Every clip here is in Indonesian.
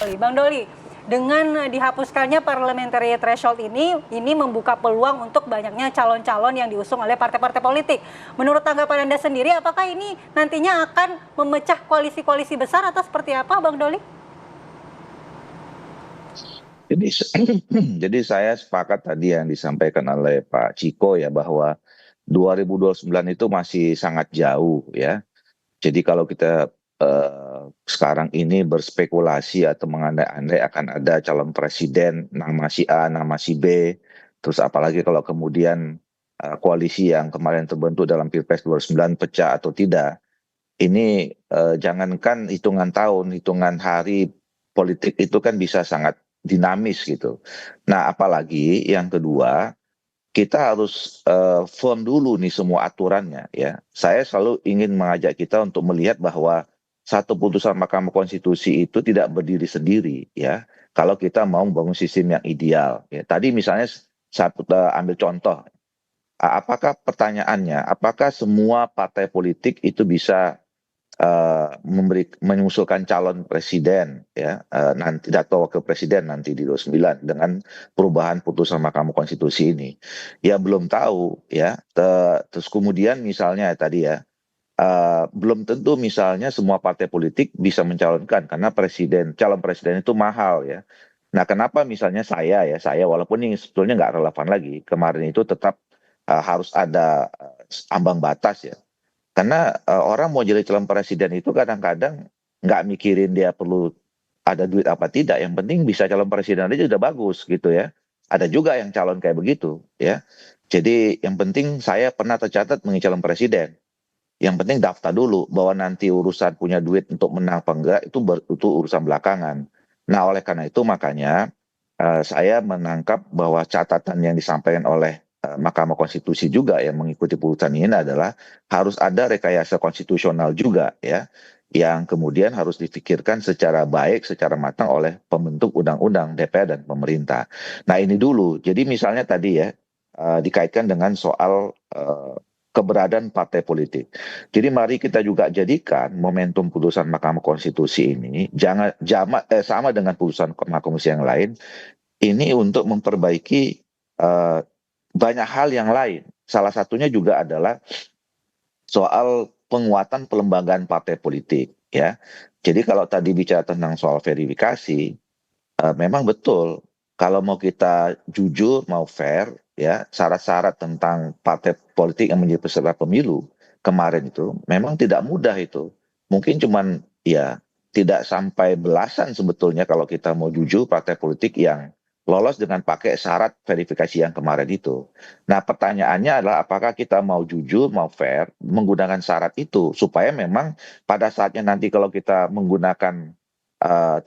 Bang Doli, dengan dihapuskannya parliamentary threshold ini membuka peluang untuk banyaknya calon-calon yang diusung oleh partai-partai politik. Menurut tanggapan Anda sendiri, apakah ini nantinya akan memecah koalisi-koalisi besar atau seperti apa, Bang Doli? Jadi, jadi saya sepakat tadi yang disampaikan oleh Pak Ciko ya bahwa 2029 itu masih sangat jauh ya. Jadi kalau kita sekarang ini berspekulasi atau mengandai-andai akan ada calon presiden nama si A, nama si B, terus apalagi kalau kemudian koalisi yang kemarin terbentuk dalam Pilpres 2009 pecah atau tidak, ini jangankan hitungan tahun, hitungan hari politik itu kan bisa sangat dinamis gitu. Nah, apalagi yang kedua, kita harus firm dulu nih semua aturannya ya. Saya selalu ingin mengajak kita untuk melihat bahwa satu putusan Mahkamah Konstitusi itu tidak berdiri sendiri ya. Kalau kita mau membangun sistem yang ideal ya. Tadi misalnya satu ambil contoh, apakah pertanyaannya, apakah semua partai politik itu bisa mengusulkan calon presiden ya nanti atau wakil presiden nanti di 29 dengan perubahan putusan Mahkamah Konstitusi ini. Ya belum tahu ya. Terus kemudian misalnya tadi ya belum tentu misalnya semua partai politik bisa mencalonkan karena calon presiden itu mahal ya. Nah, kenapa misalnya saya walaupun ini sebetulnya nggak relevan lagi kemarin itu tetap harus ada ambang batas ya. Karena orang mau jadi calon presiden itu kadang-kadang nggak mikirin dia perlu ada duit apa tidak, yang penting bisa calon presiden aja udah bagus gitu ya. Ada juga yang calon kayak begitu ya. Jadi yang penting saya pernah tercatat menjadi calon presiden. Yang penting daftar dulu bahwa nanti urusan punya duit untuk menang apa enggak itu urusan belakangan. Nah, oleh karena itu makanya saya menangkap bahwa catatan yang disampaikan oleh Mahkamah Konstitusi juga yang mengikuti putusan ini adalah harus ada rekayasa konstitusional juga ya, yang kemudian harus difikirkan secara baik, secara matang oleh pembentuk undang-undang DPR dan pemerintah. Nah, ini dulu. Jadi misalnya tadi ya dikaitkan dengan soal keberadaan partai politik. Jadi mari kita juga jadikan momentum putusan Mahkamah Konstitusi ini sama dengan putusan Mahkamah Konstitusi yang lain ini untuk memperbaiki uh, banyak hal yang lain. Salah satunya juga adalah soal penguatan pelembagaan partai politik ya. Jadi kalau tadi bicara tentang soal verifikasi, memang betul kalau mau kita jujur, mau fair ya, syarat-syarat tentang partai politik yang menjadi peserta pemilu kemarin itu memang tidak mudah itu. Mungkin cuman ya tidak sampai belasan sebetulnya kalau kita mau jujur partai politik yang lolos dengan pakai syarat verifikasi yang kemarin itu. Nah, pertanyaannya adalah apakah kita mau jujur, mau fair menggunakan syarat itu supaya memang pada saatnya nanti kalau kita menggunakan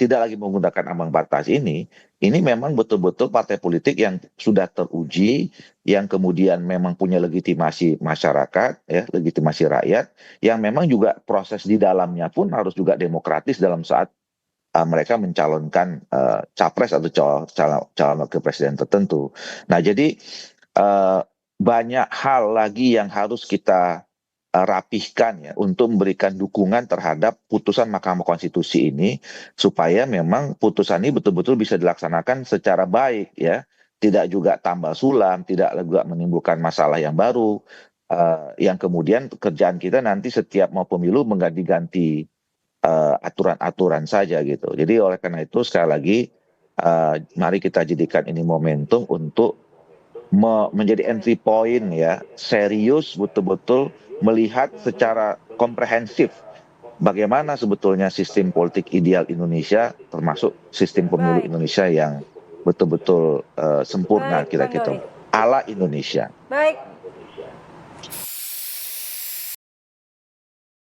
tidak lagi menggunakan ambang batas ini memang betul-betul partai politik yang sudah teruji, yang kemudian memang punya legitimasi masyarakat, ya, legitimasi rakyat, yang memang juga proses di dalamnya pun harus juga demokratis dalam saat mereka mencalonkan capres atau calon wakil presiden tertentu. Nah, jadi uh, banyak hal lagi yang harus kita rapihkan ya untuk memberikan dukungan terhadap putusan Mahkamah Konstitusi ini supaya memang putusan ini betul-betul bisa dilaksanakan secara baik ya, tidak juga tambal sulam, tidak juga menimbulkan masalah yang baru yang kemudian kerjaan kita nanti setiap mau pemilu mengganti-ganti aturan-aturan saja gitu. Jadi oleh karena itu sekali lagi mari kita jadikan ini momentum untuk menjadi entry point ya, serius betul-betul melihat secara komprehensif bagaimana sebetulnya sistem politik ideal Indonesia termasuk sistem pemilu Baik, Indonesia yang betul-betul sempurna baik, Bang kira-kira Doli. ala Indonesia. Baik,